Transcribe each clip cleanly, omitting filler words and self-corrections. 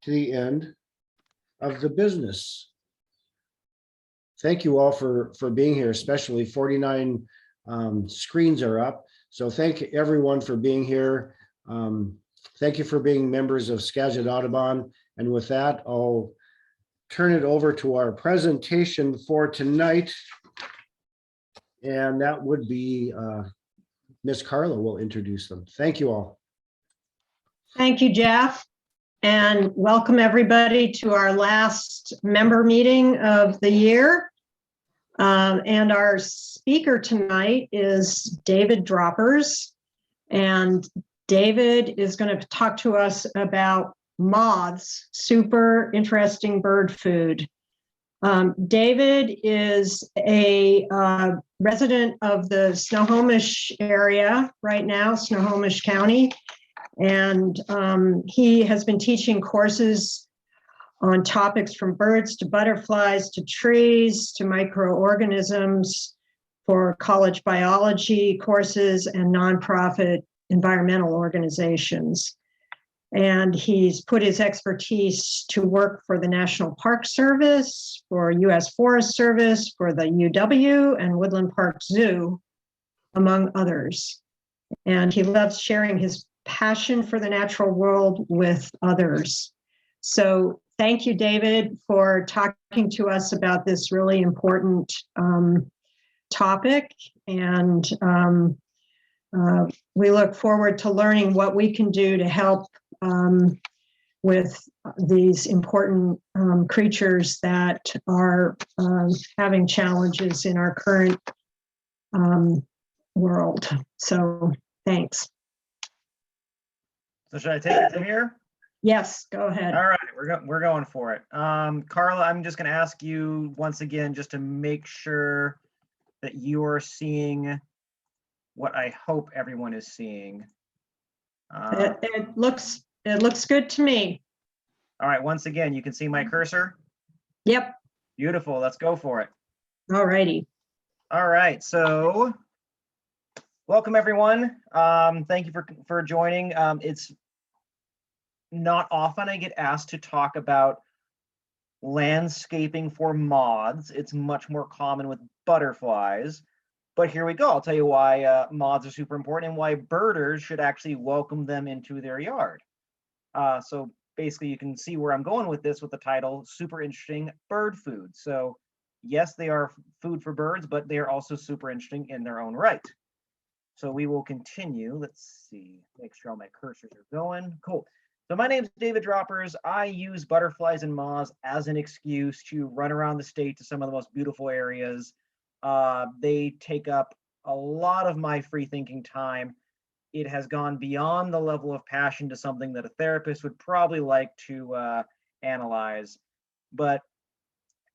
to the end of the business. Thank you all for being here, especially 49 screens are up. So thank everyone for being here. Thank you for being members of Skagit Audubon. And with that, I'll turn it over to our presentation for tonight. And that would be Miss Carla will introduce them. Thank you all. Thank you, Jeff. And welcome everybody to our last member meeting of the year. And our speaker tonight is David Droppers. And David is going to talk to us about moths, super interesting bird food. David is a resident of the Snohomish area right now, Snohomish County. And he has been teaching courses on topics from birds to butterflies to trees to microorganisms for college biology courses and nonprofit environmental organizations. And he's put his expertise to work for the National Park Service, for U.S. Forest Service, for the UW and Woodland Park Zoo, among others. And he loves sharing his passion for the natural world with others. So thank you, David, for talking to us about this really important topic. And we look forward to learning what we can do to help with these important creatures that are having challenges in our current world. So thanks. So should I take it from here? Yes, go ahead. All right, we're going for it. Carla, I'm just going to ask you once again, just to make sure that you are seeing what I hope everyone is seeing. It looks good to me. All right, once again, you can see my cursor. Yep. Beautiful. Let's go for it. All righty. All right, so welcome everyone. Thank you for joining. It's not often I get asked to talk about landscaping for moths. It's much more common with butterflies. But here we go. I'll tell you why moths are super important and why birders should actually welcome them into their yard. So basically you can see where I'm going with this with the title, Super Interesting Bird Food. So yes, they are food for birds, but they are also super interesting in their own right. So we will continue. Let's see, make sure all my cursors are going. Cool. So my name is David Droppers. I use butterflies and moths as an excuse to run around the state to some of the most beautiful areas. They take up a lot of my free thinking time. It has gone beyond the level of passion to something that a therapist would probably like to analyze. But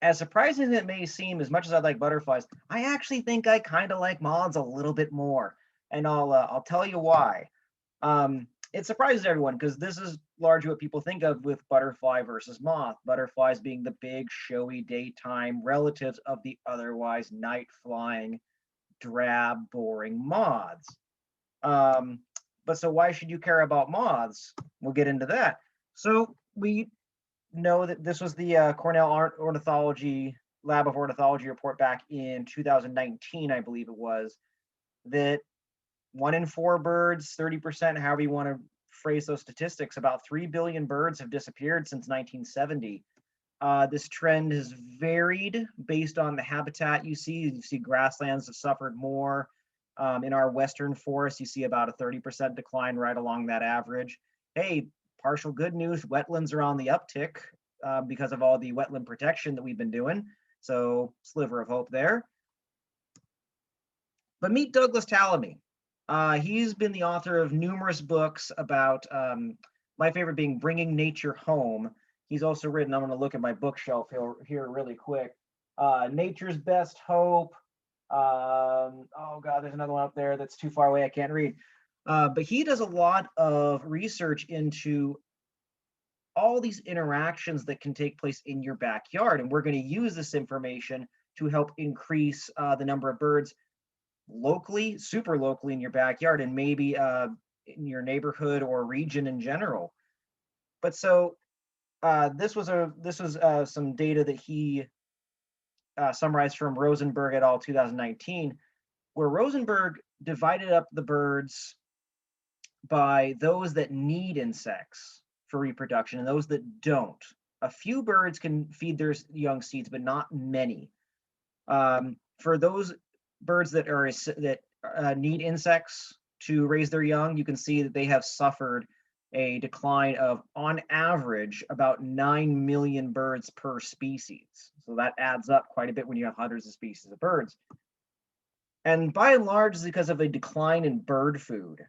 as surprising as it may seem, as much as I like butterflies, I actually think I kind of like moths a little bit more. And I'll tell you why. It surprises everyone because this is largely what people think of with butterfly versus moth. Butterflies being the big, showy daytime relatives of the otherwise night-flying, drab, boring moths. But so why should you care about moths? We'll get into that. So we know that this was the Cornell Ornithology Lab of Ornithology report back in 2019, I believe it was, that 1 in 4 birds, 30%, however you want to phrase those statistics, about 3 billion birds have disappeared since 1970. This trend has varied based on the habitat you see. You see grasslands have suffered more. In our western forests, you see about a 30% decline right along that average. Hey, partial good news, wetlands are on the uptick because of all the wetland protection that we've been doing. So sliver of hope there. But meet Douglas Tallamy. He's been the author of numerous books about, my favorite being Bringing Nature Home. He's also written, I'm going to look at my bookshelf here really quick, Nature's Best Hope. Oh God, there's another one up there that's too far away, I can't read. But he does a lot of research into all these interactions that can take place in your backyard. And we're going to use this information to help increase the number of birds locally, super locally in your backyard, and maybe in your neighborhood or region in general. But so this was some data that he summarized from Rosenberg et al. 2019, where Rosenberg divided up the birds by those that need insects for reproduction and those that don't. A few birds can feed their young seeds, but not many. For those birds that need insects to raise their young, you can see that they have suffered a decline of, on average, about 9 million birds per species. So that adds up quite a bit when you have hundreds of species of birds. And by and large, it's because of a decline in bird food.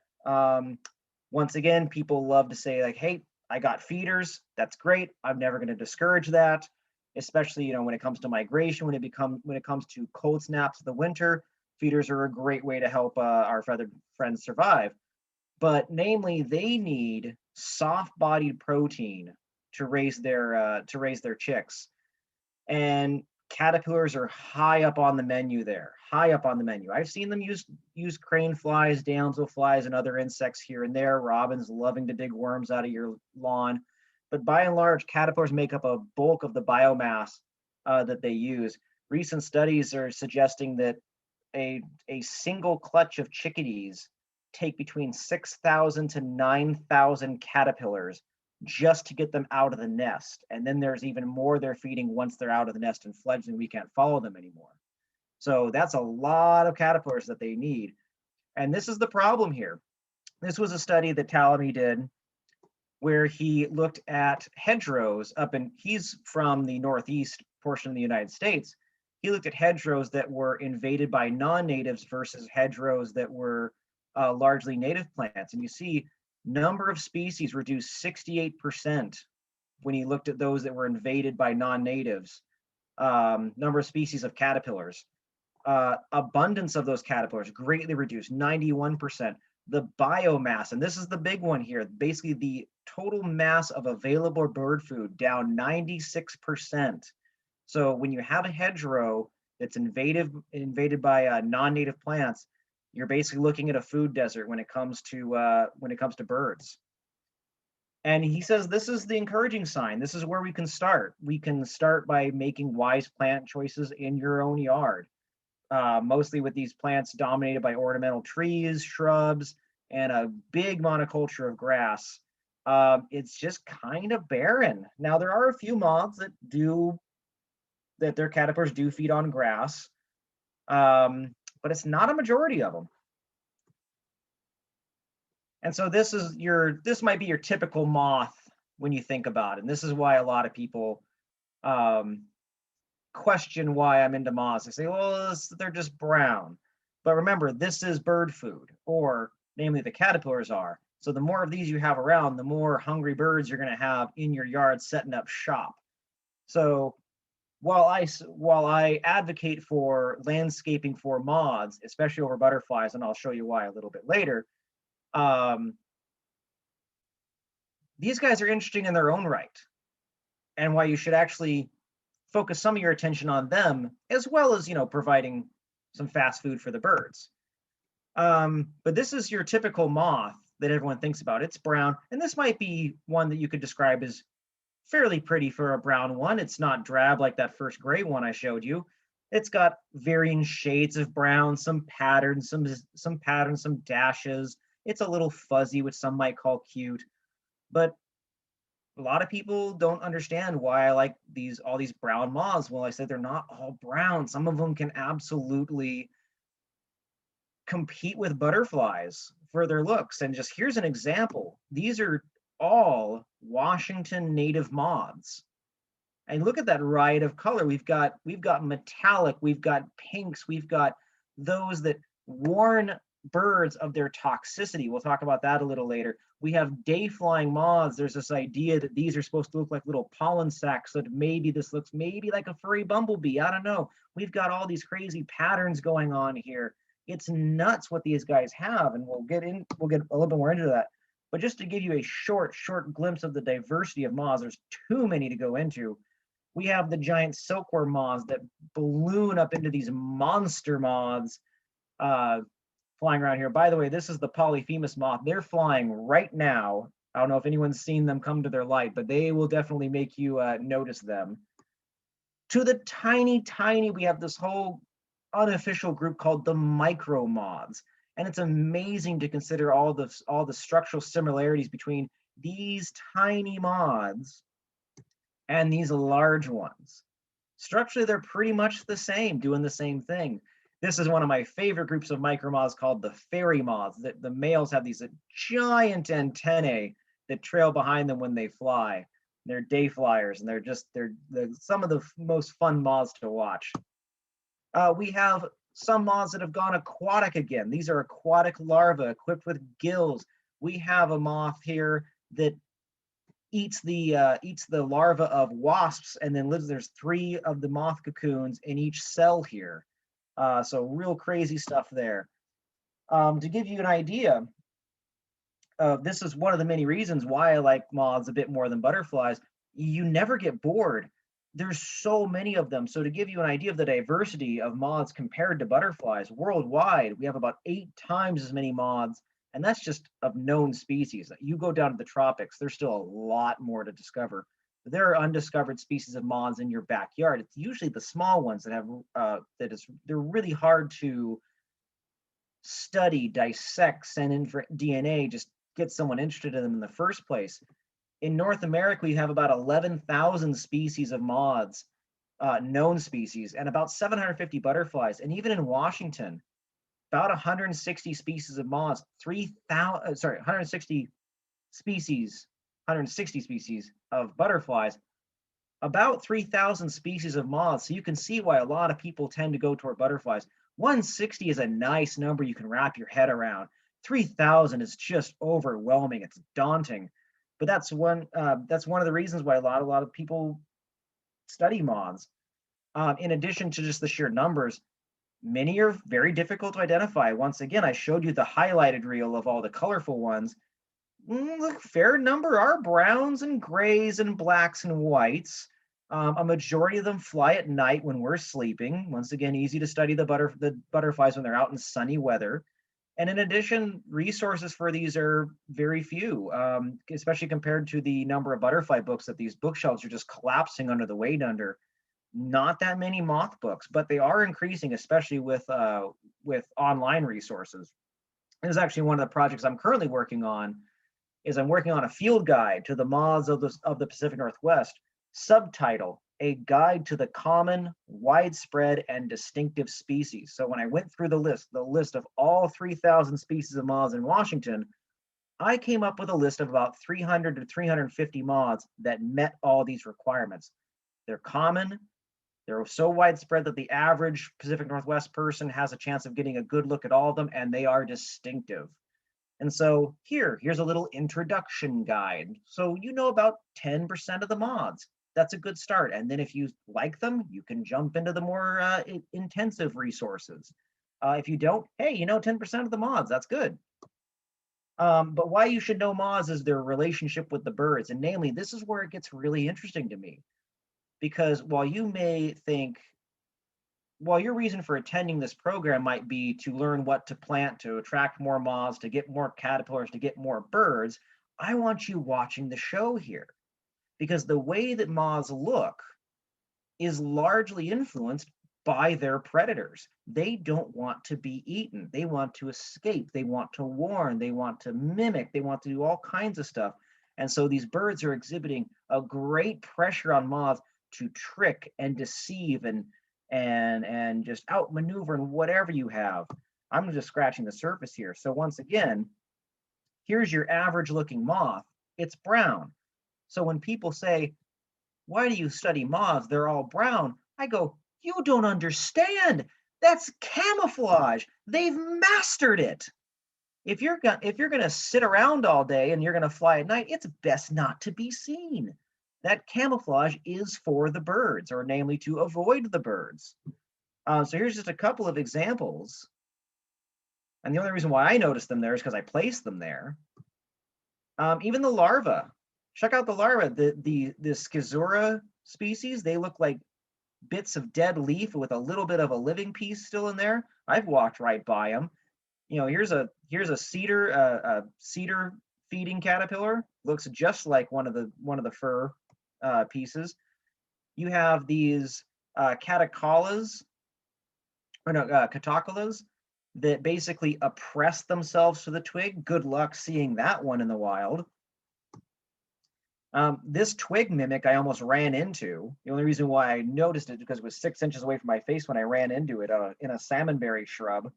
Once again, people love to say like, hey, I got feeders. That's great. I'm never going to discourage that, especially, when it comes to migration, when it comes to cold snaps of the winter, feeders are a great way to help our feathered friends survive. But namely, they need soft-bodied protein to raise their chicks. And caterpillars are high up on the menu there, high up on the menu. I've seen them use crane flies, damselflies, and other insects here and there. Robins loving to dig worms out of your lawn. But by and large, caterpillars make up a bulk of the biomass that they use. Recent studies are suggesting that a single clutch of chickadees take between 6,000 to 9,000 caterpillars just to get them out of the nest. And then there's even more they're feeding once they're out of the nest and fledgling, we can't follow them anymore. So that's a lot of caterpillars that they need. And this is the problem here. This was a study that Talamy did where he looked at hedgerows he's from the northeast portion of the United States. He looked at hedgerows that were invaded by non-natives versus hedgerows that were largely native plants. And you see number of species reduced 68% when he looked at those that were invaded by non-natives. Number of species of caterpillars. Abundance of those caterpillars greatly reduced, 91%. The biomass, and this is the big one here, basically the total mass of available bird food down 96%. So when you have a hedgerow that's invaded by non-native plants, you're basically looking at a food desert when it comes to birds. And he says this is the encouraging sign. This is where we can start. We can start by making wise plant choices in your own yard, mostly with these plants dominated by ornamental trees, shrubs, and a big monoculture of grass. It's just kind of barren. Now, there are a few moths that their caterpillars do feed on grass, but it's not a majority of them. And so this might be your typical moth when you think about it. And this is why a lot of people question why I'm into moths. They say, well, they're just brown. But remember, this is bird food, or namely the caterpillars are. So the more of these you have around, the more hungry birds you're going to have in your yard setting up shop. So while I advocate for landscaping for moths, especially over butterflies, and I'll show you why a little bit later, these guys are interesting in their own right, and why you should actually focus some of your attention on them, as well as, providing some fast food for the birds. But this is your typical moth that everyone thinks about. It's brown, and this might be one that you could describe as fairly pretty for a brown one. It's not drab like that first gray one I showed you. It's got varying shades of brown, some patterns, some dashes. It's a little fuzzy, which some might call cute. But a lot of people don't understand why I like all these brown moths. Well, I said they're not all brown. Some of them can absolutely compete with butterflies for their looks. And just here's an example. These are all Washington native moths. And look at that riot of color. We've got metallic, we've got pinks, we've got those that warn birds of their toxicity. We'll talk about that a little later. We have day-flying moths. There's this idea that these are supposed to look like little pollen sacs, so that maybe this looks maybe like a furry bumblebee. I don't know. We've got all these crazy patterns going on here. It's nuts what these guys have, and we'll get a little bit more into that. But just to give you a short glimpse of the diversity of moths, there's too many to go into. We have the giant silkworm moths that balloon up into these monster moths flying around here. By the way, this is the Polyphemus moth. They're flying right now I don't know if anyone's seen them come to their light, but they will definitely make you notice them. To the tiny, we have this whole unofficial group called the micro moths. And it's amazing to consider all the structural similarities between these tiny moths and these large ones. Structurally, they're pretty much the same, doing the same thing. This is one of my favorite groups of micro moths called the fairy moths. The males have these giant antennae that trail behind them when they fly. They're day flyers, and they're some of the most fun moths to watch. We have some moths that have gone aquatic again. These are aquatic larvae equipped with gills. We have a moth here that eats the larva of wasps and then lives. There's 3 of the moth cocoons in each cell here. So real crazy stuff there. To give you an idea, this is one of the many reasons why I like moths a bit more than butterflies. You never get bored. There's so many of them. So to give you an idea of the diversity of moths compared to butterflies, worldwide, we have about 8 times as many moths, and that's just of known species. You go down to the tropics, there's still a lot more to discover. There are undiscovered species of moths in your backyard. It's usually the small ones that have they're really hard to study, dissect, send in for DNA, just get someone interested in them in the first place. In North America, we have about 11,000 species of moths, known species, and about 750 butterflies. And even in Washington, about 160 species of moths, 160 species of butterflies, about 3,000 species of moths. So you can see why a lot of people tend to go toward butterflies. 160 is a nice number you can wrap your head around. 3,000 is just overwhelming. It's daunting. But that's one of the reasons why a lot of people study moths. In addition to just the sheer numbers, many are very difficult to identify. Once again, I showed you the highlighted reel of all the colorful ones. A fair number are browns and grays and blacks and whites. A majority of them fly at night when we're sleeping. Once again, easy to study the butterflies when they're out in sunny weather. And in addition, resources for these are very few, especially compared to the number of butterfly books that these bookshelves are just collapsing under the weight under. Not that many moth books, but they are increasing, especially with online resources. This is actually one of the projects I'm currently working on. I'm working on a field guide to the moths of the Pacific Northwest. Subtitle: A Guide to the Common, Widespread, and Distinctive Species. So when I went through the list of all 3,000 species of moths in Washington, I came up with a list of about 300 to 350 moths that met all these requirements. They're common. They're so widespread that the average Pacific Northwest person has a chance of getting a good look at all of them, and they are distinctive. And so here's a little introduction guide. So you know about 10% of the moths. That's a good start. And then if you like them, you can jump into the more intensive resources. If you don't, hey, 10% of the moths, that's good. But why you should know moths is their relationship with the birds. And namely, this is where it gets really interesting to me. Because while your reason for attending this program might be to learn what to plant, to attract more moths, to get more caterpillars, to get more birds, I want you watching the show here. Because the way that moths look is largely influenced by their predators. They don't want to be eaten. They want to escape. They want to warn. They want to mimic. They want to do all kinds of stuff. And so these birds are exhibiting a great pressure on moths to trick and deceive and just outmaneuver and whatever you have. I'm just scratching the surface here. So once again, here's your average looking moth. It's brown. So when people say, why do you study moths? They're all brown. I go, you don't understand. That's camouflage. They've mastered it. If you're gonna sit around all day and you're gonna fly at night, it's best not to be seen. That camouflage is for the birds, or namely to avoid the birds. So here's just a couple of examples. And the only reason why I noticed them there is because I placed them there. Even the larvae. Check out the larvae. The Schizura species, they look like bits of dead leaf with a little bit of a living piece still in there. I've walked right by them. Here's a cedar feeding caterpillar. looks just like one of the fur pieces. You have these catocala's that basically oppress themselves to the twig. Good luck seeing that one in the wild. This twig mimic I almost ran into. The only reason why I noticed it because it was 6 inches away from my face when I ran into it in a salmonberry shrub.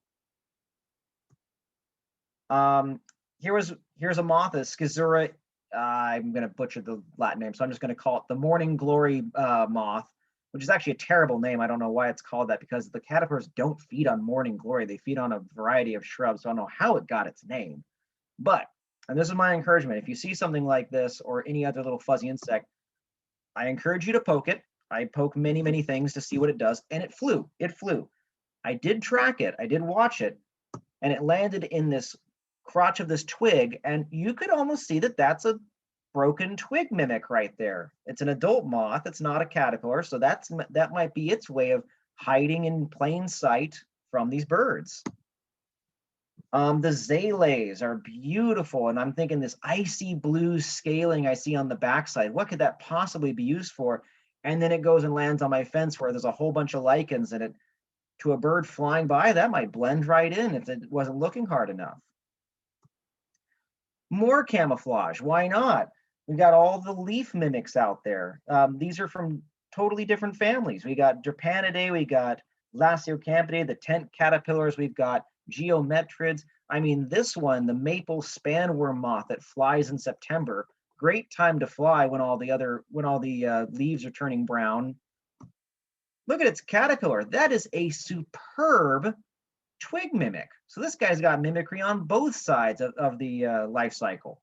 Here's a moth, a Schizura. I'm going to butcher the Latin name, so I'm just going to call it the morning glory moth, which is actually a terrible name. I don't know why it's called that because the caterpillars don't feed on morning glory. They feed on a variety of shrubs, so I don't know how it got its name. But, and this is my encouragement, if you see something like this or any other little fuzzy insect, I encourage you to poke it. I poke many, many things to see what it does, and it flew. It flew. I did track it. I did watch it, and it landed in this crotch of this twig, and you could almost see that that's a broken twig mimic right there. It's an adult moth. It's not a caterpillar, so that might be its way of hiding in plain sight from these birds. The zales are beautiful, and I'm thinking this icy blue scaling I see on the backside, what could that possibly be used for? And then it goes and lands on my fence where there's a whole bunch of lichens in it. To a bird flying by, that might blend right in if it wasn't looking hard enough. More camouflage, why not? We got all the leaf mimics out there. These are from totally different families. We got Drepanidae, we got Lasiocampidae, the tent caterpillars, we've got geometrids. I mean, this one, the maple spanworm moth that flies in September, great time to fly when all the leaves are turning brown. Look at its caterpillar. That is a superb twig mimic. So this guy's got mimicry on both sides of the life cycle.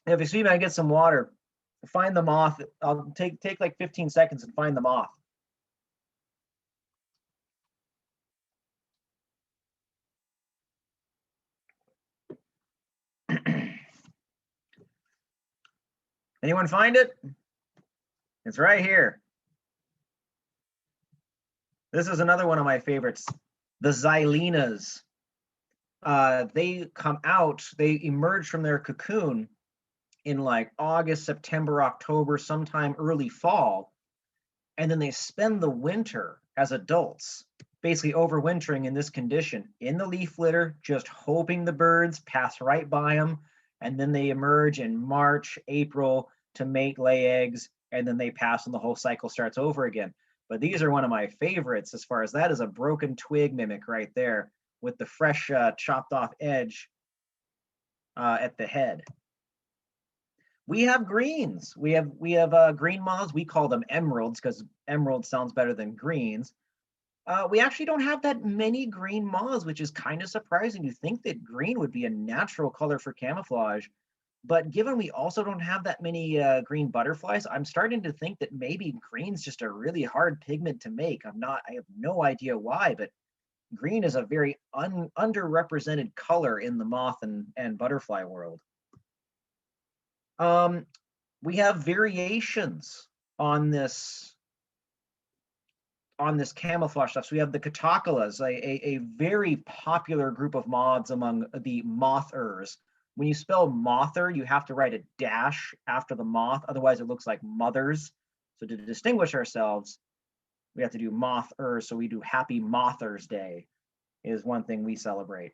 If you see me, I get some water, find the moth. I'll take like 15 seconds and find the moth. Anyone find it? It's right here. This is another one of my favorites, the xylenas. They come out, they emerge from their cocoon in like August, September, October, sometime early fall. And then they spend the winter as adults, basically overwintering in this condition in the leaf litter, just hoping the birds pass right by them. And then they emerge in March, April to mate, lay eggs, and then they pass and the whole cycle starts over again. But these are one of my favorites as far as that is a broken twig mimic right there with the fresh chopped off edge at the head. We have greens. We have green moths. We call them emeralds because emerald sounds better than greens. We actually don't have that many green moths, which is kind of surprising. You think that green would be a natural color for camouflage. But given we also don't have that many green butterflies, I'm starting to think that maybe green's just a really hard pigment to make. I have no idea why, but green is a very underrepresented color in the moth and butterfly world. We have variations on this camouflage stuff. So we have the Catocala's, a very popular group of moths among the mothers. When you spell mother, you have to write a dash after the moth, otherwise it looks like mothers. So to distinguish ourselves, we have to do mother, so we do Happy Mothers Day is one thing we celebrate.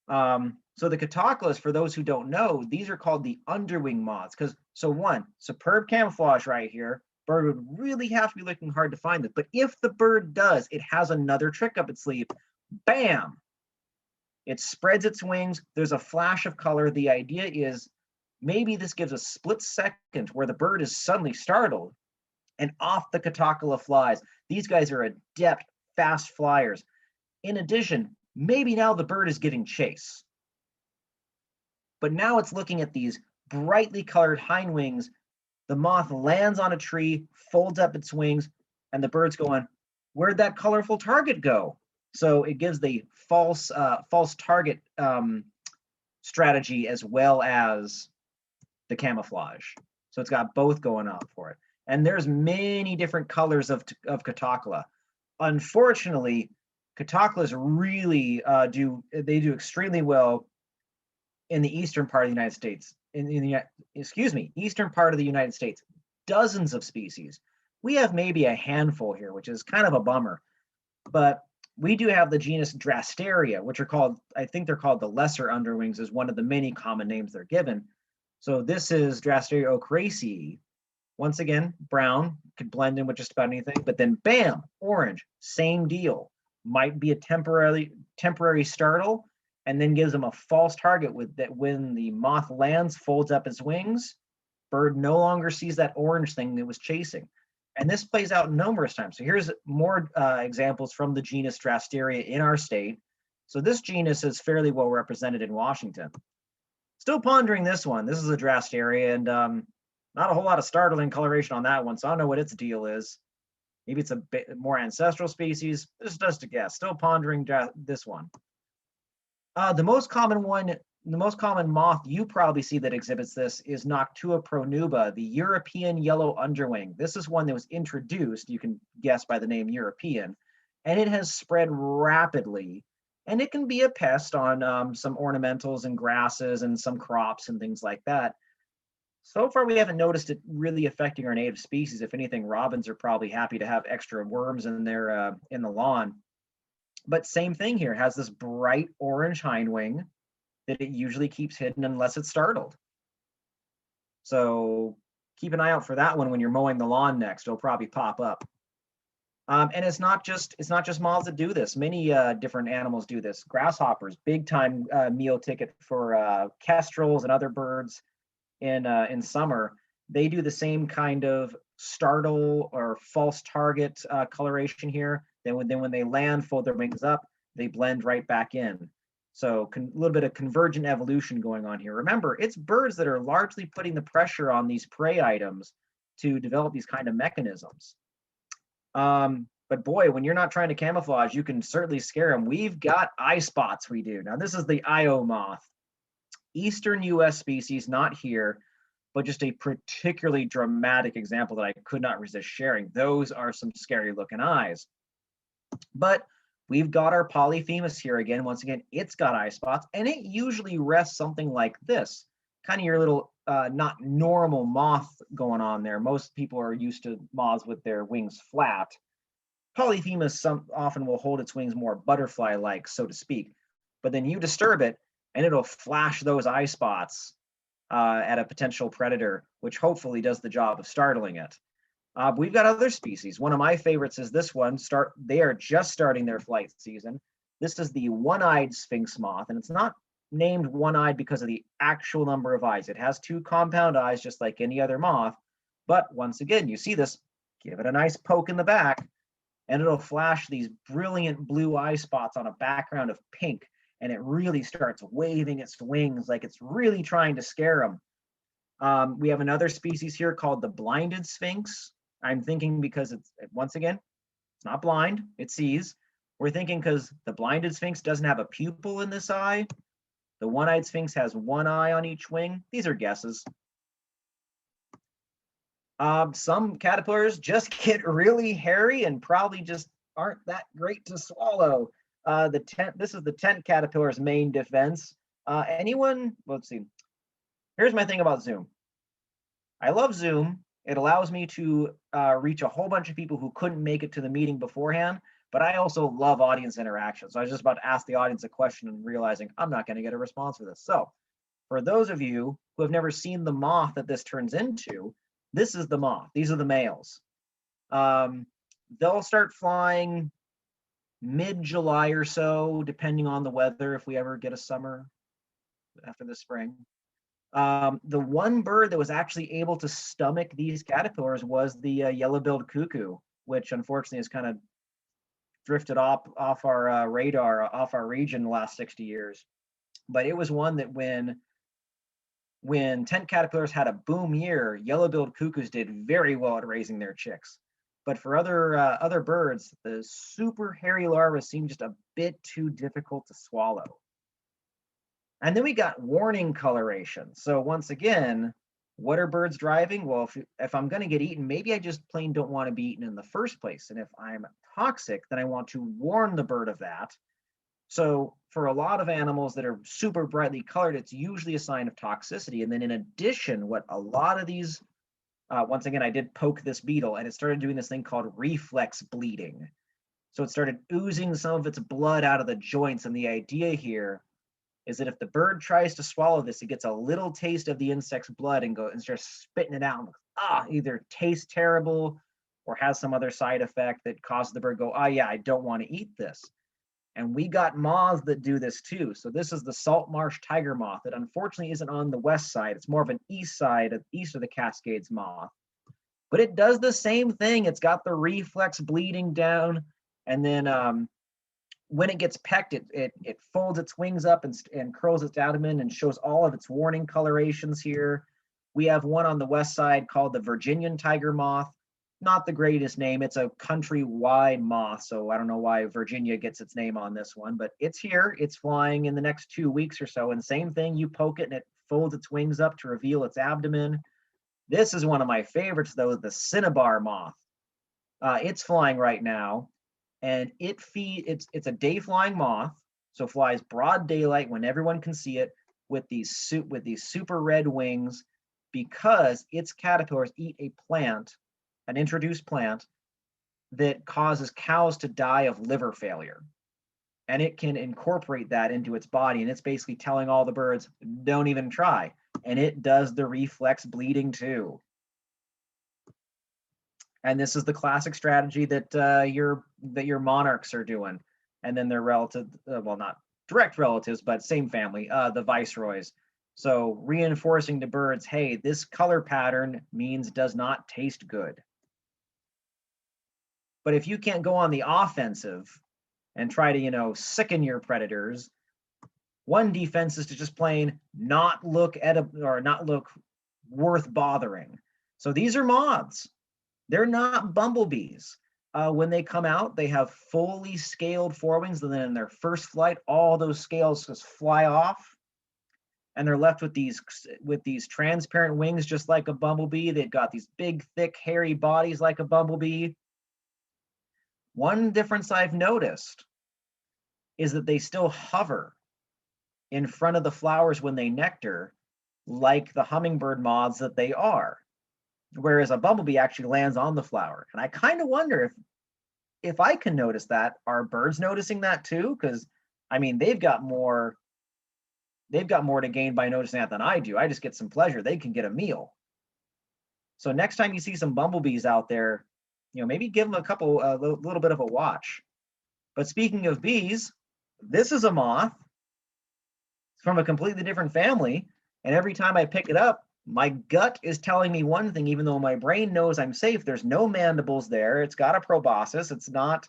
So the Catocala's, for those who don't know, these are called the underwing moths, one, superb camouflage right here. Bird would really have to be looking hard to find it, but if the bird does, it has another trick up its sleeve. Bam! It spreads its wings. There's a flash of color. The idea is maybe this gives a split second where the bird is suddenly startled and off the Catocala flies. These guys are adept, fast flyers. In addition, maybe now the bird is giving chase. But now it's looking at these brightly colored hind wings. The moth lands on a tree, folds up its wings, and the bird's going, where'd that colorful target go? So it gives the false target strategy as well as the camouflage. So it's got both going on for it. And there's many different colors of Catocala. Unfortunately, Catocalas really do extremely well in the eastern part of the United States, eastern part of the United States, dozens of species. We have maybe a handful here, which is kind of a bummer. But we do have the genus Drastaria, which are called, I think they're called the lesser underwings, is one of the many common names they're given. So this is Drastaria ochracei. Once again, brown, could blend in with just about anything, but then bam, orange, same deal. Might be a temporary startle, and then gives them a false target with that when the moth lands, folds up its wings, bird no longer sees that orange thing it was chasing. And this plays out numerous times. So here's more examples from the genus Drastaria in our state. So this genus is fairly well represented in Washington. Still pondering this one. This is a Drastaria, and not a whole lot of startling coloration on that one, so I don't know what its deal is. Maybe it's a bit more ancestral species. This is just a guess. Still pondering this one. The most common moth you probably see that exhibits this is Noctua pronuba, the European yellow underwing. This is one that was introduced, you can guess by the name European, and it has spread rapidly. And it can be a pest on some ornamentals and grasses and some crops and things like that. So far, we haven't noticed it really affecting our native species. If anything, robins are probably happy to have extra worms in their in the lawn. But same thing here, it has this bright orange hindwing that it usually keeps hidden unless it's startled. So keep an eye out for that one when you're mowing the lawn next. It'll probably pop up. And it's not just moths that do this. Many different animals do this. Grasshoppers, big time meal ticket for kestrels and other birds in summer. They do the same kind of startle or false target coloration here. Then when they land, fold their wings up, they blend right back in. So a little bit of convergent evolution going on here. Remember, it's birds that are largely putting the pressure on these prey items to develop these kind of mechanisms. But boy, when you're not trying to camouflage, you can certainly scare them. We've got eye spots, we do. Now, this is the Io moth. Eastern US species, not here, but just a particularly dramatic example that I could not resist sharing. Those are some scary looking eyes. But we've got our Polyphemus here again. Once again, it's got eye spots, and it usually rests something like this. Kind of your little not normal moth going on there. Most people are used to moths with their wings flat. Polyphemus often will hold its wings more butterfly-like, so to speak. But then you disturb it, and it'll flash those eye spots at a potential predator, which hopefully does the job of startling it. We've got other species. One of my favorites is this one. They are just starting their flight season. This is the one-eyed sphinx moth, and it's not named one-eyed because of the actual number of eyes. It has two compound eyes, just like any other moth. But once again, you see this, give it a nice poke in the back, and it'll flash these brilliant blue eye spots on a background of pink, and it really starts waving its wings like it's really trying to scare them. We have another species here called the blinded sphinx. I'm thinking because it's, once again, it's not blind, it sees. We're thinking because the blinded sphinx doesn't have a pupil in this eye. The one-eyed sphinx has one eye on each wing. These are guesses. Some caterpillars just get really hairy and probably just aren't that great to swallow. This is the tent caterpillar's main defense. Let's see. Here's my thing about Zoom. I love Zoom. It allows me to reach a whole bunch of people who couldn't make it to the meeting beforehand, but I also love audience interaction. So I was just about to ask the audience a question and realizing I'm not going to get a response for this. So for those of you who have never seen the moth that this turns into, this is the moth. These are the males. They'll start flying mid-July or so, depending on the weather, if we ever get a summer after the spring. The one bird that was actually able to stomach these caterpillars was the yellow-billed cuckoo, which unfortunately has kind of drifted off our radar, off our region the last 60 years. But it was one that when tent caterpillars had a boom year, yellow-billed cuckoos did very well at raising their chicks. But for other birds, the super hairy larvae seem just a bit too difficult to swallow. And then we got warning coloration. So once again, what are birds driving? Well, if I'm going to get eaten, maybe I just plain don't want to be eaten in the first place. And if I'm toxic, then I want to warn the bird of that. So for a lot of animals that are super brightly colored, it's usually a sign of toxicity. And then in addition, what a lot of these, once again, I did poke this beetle and it started doing this thing called reflex bleeding. So it started oozing some of its blood out of the joints. And the idea here is that if the bird tries to swallow this, it gets a little taste of the insect's blood and starts spitting it out. Either tastes terrible or has some other side effect that causes the bird to go, oh yeah, I don't want to eat this. And we got moths that do this too. So this is the salt marsh tiger moth that unfortunately isn't on the west side. It's more of an east of the Cascades moth. But it does the same thing. It's got the reflex bleeding down. And then when it gets pecked, it folds its wings up and curls its abdomen and shows all of its warning colorations here. We have one on the west side called the Virginian tiger moth. Not the greatest name. It's a countrywide moth, so I don't know why Virginia gets its name on this one, but it's here. It's flying in the next 2 weeks or so, and same thing, you poke it and it folds its wings up to reveal its abdomen. This is one of my favorites, though, the cinnabar moth. It's flying right now, and it's a day-flying moth, so flies broad daylight when everyone can see it with these super red wings, because its caterpillars eat a plant, an introduced plant that causes cows to die of liver failure. And it can incorporate that into its body. And it's basically telling all the birds, don't even try. And it does the reflex bleeding too. And this is the classic strategy that your monarchs are doing. And then their relative, well, not direct relatives, but same family, the viceroys. So reinforcing to birds, hey, this color pattern means does not taste good. But if you can't go on the offensive and try to, sicken your predators, one defense is to just plain not look worth bothering. So these are moths. They're not bumblebees. When they come out, they have fully scaled forewings, and then in their first flight, all those scales just fly off, and they're left with these transparent wings, just like a bumblebee. They've got these big, thick, hairy bodies like a bumblebee. One difference I've noticed is that they still hover in front of the flowers when they nectar, like the hummingbird moths that they are, whereas a bumblebee actually lands on the flower. And I kind of wonder if I can notice that. Are birds noticing that too? Because I mean, they've got more to gain by noticing that than I do. I just get some pleasure. They can get a meal. So next time you see some bumblebees out there, maybe give them a little bit of a watch. But speaking of bees, this is a moth. It's from a completely different family. And every time I pick it up, my gut is telling me one thing, even though my brain knows I'm safe. There's no mandibles there. It's got a proboscis. It's got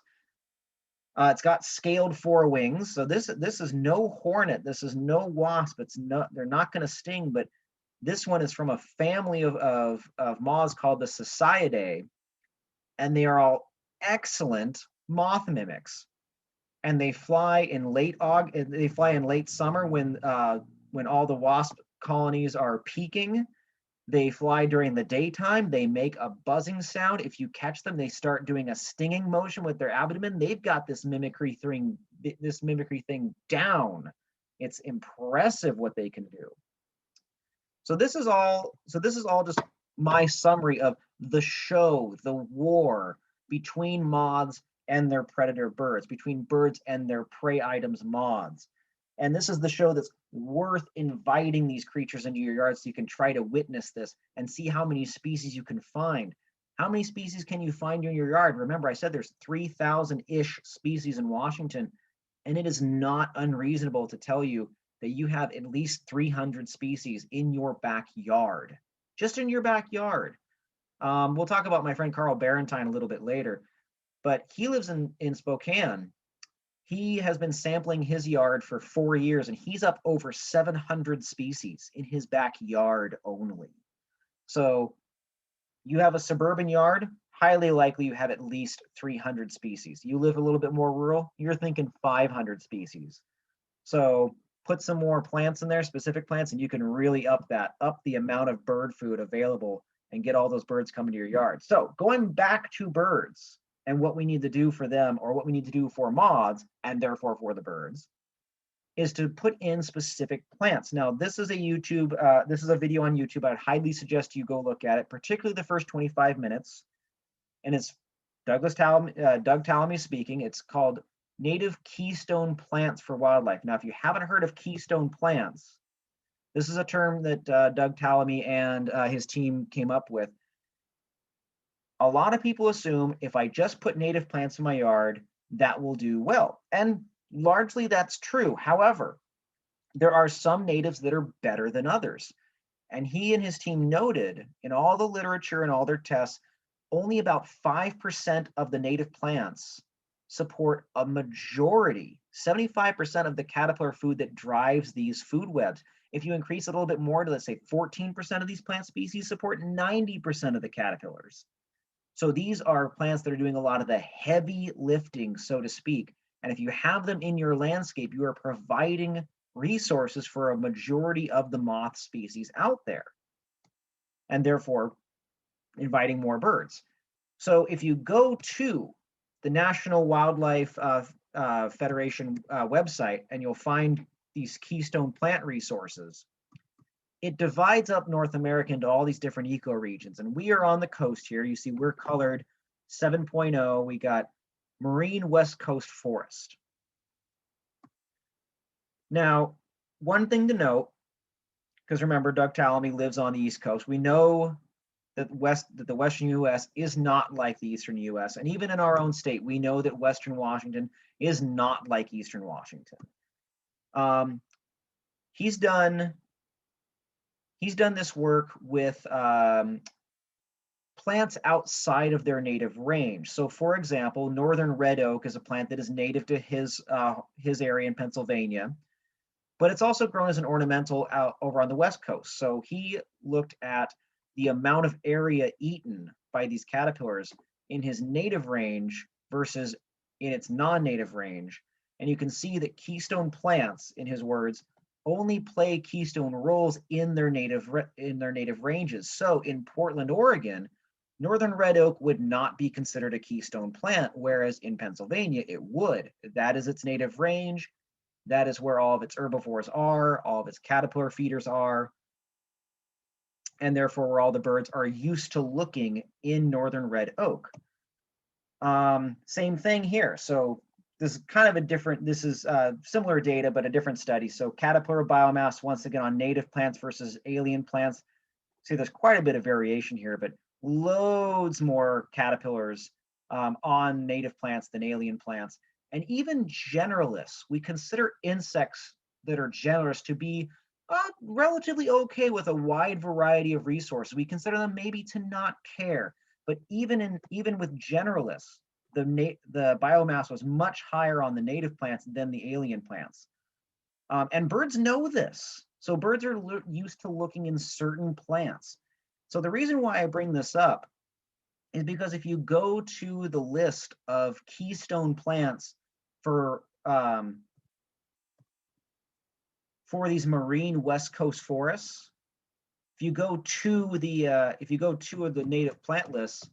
scaled forewings. So this is no hornet. This is no wasp. They're not going to sting, but this one is from a family of moths called the Societidae. And they are all excellent moth mimics, and they fly in late summer when all the wasp colonies are peaking. They fly during the daytime. They make a buzzing sound. If you catch them, they start doing a stinging motion with their abdomen. They've got this mimicry thing down. It's impressive what they can do. So this is all just my summary of the show, the war between moths and their predator birds, between birds and their prey items, moths. And this is the show that's worth inviting these creatures into your yard so you can try to witness this and see how many species you can find. How many species can you find in your yard? Remember, I said there's 3,000-ish species in Washington, and it is not unreasonable to tell you that you have at least 300 species in your backyard. Just in your backyard. We'll talk about my friend Carl Barentine a little bit later, but he lives in Spokane. He has been sampling his yard for 4 years, and he's up over 700 species in his backyard only. So you have a suburban yard, highly likely you have at least 300 species. You live a little bit more rural, you're thinking 500 species. So put some more plants in there, specific plants, and you can really up the amount of bird food available and get all those birds coming to your yard. So going back to birds and what we need to do for them, or what we need to do for moths, and therefore for the birds, is to put in specific plants. Now, this is a video on YouTube. I'd highly suggest you go look at it, particularly the first 25 minutes. And it's Doug Tallamy speaking. It's called Native Keystone Plants for Wildlife. Now, if you haven't heard of keystone plants, this is a term that Doug Tallamy and his team came up with. A lot of people assume if I just put native plants in my yard, that will do well. And largely that's true. However, there are some natives that are better than others. And he and his team noted in all the literature and all their tests, only about 5% of the native plants support a majority, 75% of the caterpillar food that drives these food webs. If you increase it a little bit more to, let's say, 14% of these plant species support 90% of the caterpillars. So these are plants that are doing a lot of the heavy lifting, so to speak. And if you have them in your landscape, you are providing resources for a majority of the moth species out there, and therefore inviting more birds. So if you go to the National Wildlife Federation website, and you'll find these keystone plant resources, it divides up North America into all these different ecoregions. And we are on the coast here. You see we're colored 7.0. We got marine West Coast forest. Now, one thing to note, because remember, Doug Tallamy lives on the East Coast. We know that the Western U.S. is not like the Eastern U.S. And even in our own state, we know that Western Washington is not like Eastern Washington. He's done this work with plants outside of their native range. So for example, northern red oak is a plant that is native to his area in Pennsylvania, but it's also grown as an ornamental out over on the West Coast. So he looked at the amount of area eaten by these caterpillars in his native range versus in its non-native range. And you can see that keystone plants, in his words, only play keystone roles in their native ranges. So in Portland, Oregon, northern red oak would not be considered a keystone plant, whereas in Pennsylvania it would. That is its native range. That is where all of its herbivores are, all of its caterpillar feeders are, and therefore where all the birds are used to looking in northern red oak. Same thing here. So this is kind of a different, this is similar data, but a different study. So caterpillar biomass, once again, on native plants versus alien plants. See, there's quite a bit of variation here, but loads more caterpillars on native plants than alien plants. And even generalists, we consider insects that are generalists to be relatively okay with a wide variety of resources. We consider them maybe to not care, but even with generalists, the biomass was much higher on the native plants than the alien plants. And birds know this. So birds are used to looking in certain plants. So the reason why I bring this up is because if you go to the list of keystone plants for these marine West Coast forests, if you go to the native plant lists,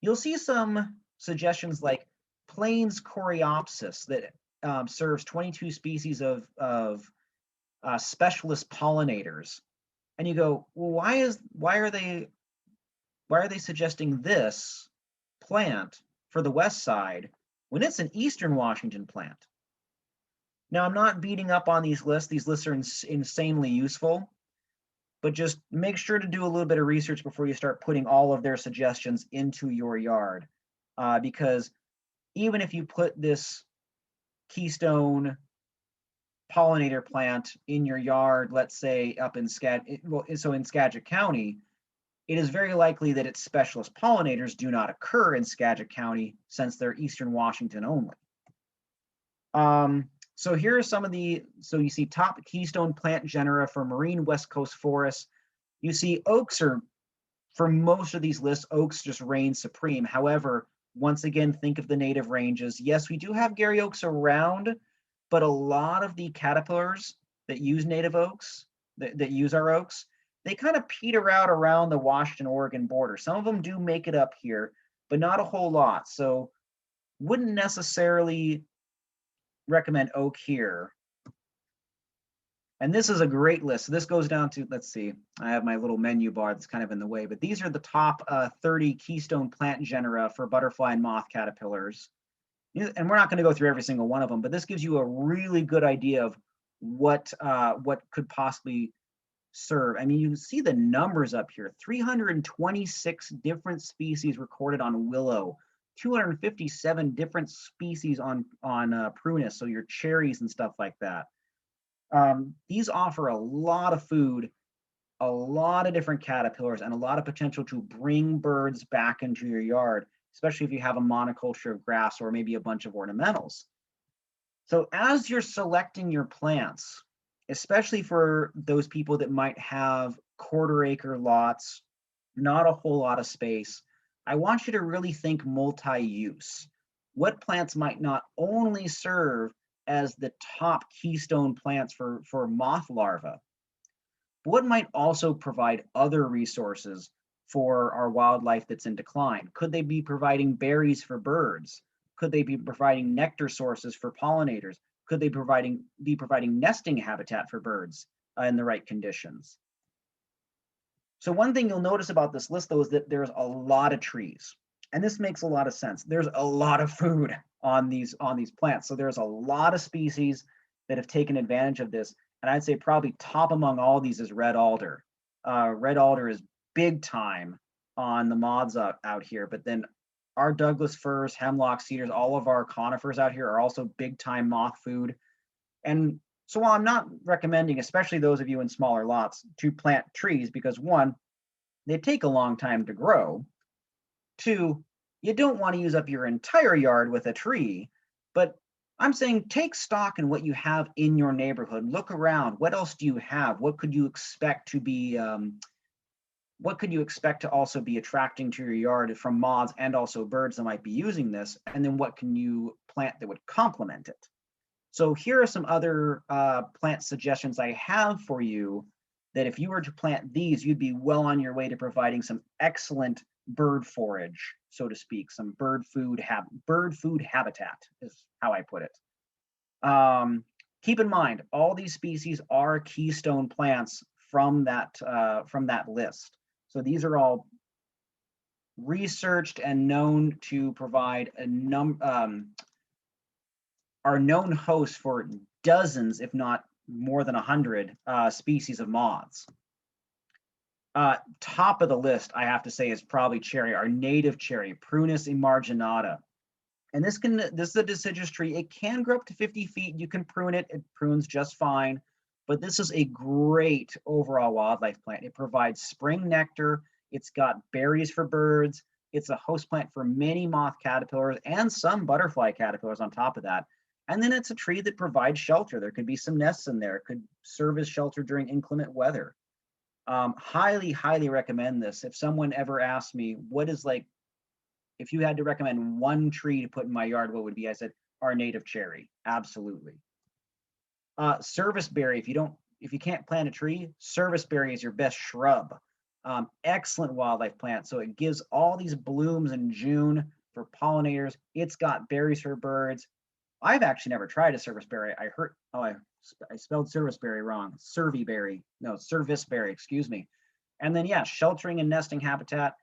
you'll see some suggestions like Plains Coreopsis that serves 22 species of specialist pollinators, and you go, well, why are they suggesting this plant for the west side when it's an Eastern Washington plant? Now, I'm not beating up on these lists. These lists are insanely useful, but just make sure to do a little bit of research before you start putting all of their suggestions into your yard. Because even if you put this keystone pollinator plant in your yard, let's say up in in Skagit County, it is very likely that its specialist pollinators do not occur in Skagit County since they're Eastern Washington only. So here are some of so you see top keystone plant genera for marine West Coast forests. You see oaks for most of these lists, oaks just reign supreme. However, once again, think of the native ranges. Yes, we do have Gary oaks around, but a lot of the caterpillars that use native oaks, that use our oaks, they kind of peter out around the Washington, Oregon border. Some of them do make it up here, but not a whole lot. So wouldn't necessarily recommend oak here. And this is a great list. So this goes down to, let's see, I have my little menu bar that's kind of in the way, but these are the top 30 keystone plant genera for butterfly and moth caterpillars. And we're not going to go through every single one of them, but this gives you a really good idea of what could possibly serve. I mean, you see the numbers up here, 326 different species recorded on willow, 257 different species on prunus, so your cherries and stuff like that. These offer a lot of food, a lot of different caterpillars, and a lot of potential to bring birds back into your yard, especially if you have a monoculture of grass or maybe a bunch of ornamentals. So as you're selecting your plants, especially for those people that might have quarter-acre lots, not a whole lot of space, I want you to really think multi-use. What plants might not only serve as the top keystone plants for moth larvae, but what might also provide other resources for our wildlife that's in decline? Could they be providing berries for birds? Could they be providing nectar sources for pollinators? Could they be providing nesting habitat for birds in the right conditions? So one thing you'll notice about this list, though, is that there's a lot of trees. And this makes a lot of sense. There's a lot of food on these plants. So there's a lot of species that have taken advantage of this. And I'd say probably top among all these is red alder. Red alder is big time on the moths out here, but then our Douglas firs, hemlock, cedars, all of our conifers out here are also big time moth food. And so while I'm not recommending, especially those of you in smaller lots, to plant trees, because one, they take a long time to grow. Two, you don't want to use up your entire yard with a tree, but I'm saying take stock in what you have in your neighborhood. Look around. What else do you have? What could you expect to be what could you expect to also be attracting to your yard from moths and also birds that might be using this? And then what can you plant that would complement it? So here are some other plant suggestions I have for you that if you were to plant these, you'd be well on your way to providing some excellent bird forage, so to speak, some bird food habitat is how I put it. Keep in mind, all these species are keystone plants from that list. So these are all researched and known to provide are known hosts for dozens, if not more than 100 species of moths. Top of the list, I have to say, is probably cherry, our native cherry, Prunus emarginata. And this is a deciduous tree. It can grow up to 50 feet. You can prune it. It prunes just fine. But this is a great overall wildlife plant. It provides spring nectar. It's got berries for birds. It's a host plant for many moth caterpillars and some butterfly caterpillars on top of that. And then it's a tree that provides shelter. There could be some nests in there. It could serve as shelter during inclement weather. Highly, highly recommend this. If someone ever asked me, what is like, if you had to recommend one tree to put in my yard, what would it be? I said, our native cherry. Absolutely. Serviceberry, if you can't plant a tree, serviceberry is your best shrub. Excellent wildlife plant. So it gives all these blooms in June for pollinators. It's got berries for birds. I've actually never tried a serviceberry. I spelled serviceberry wrong. Serviceberry, excuse me. And then, yeah, sheltering and nesting habitat.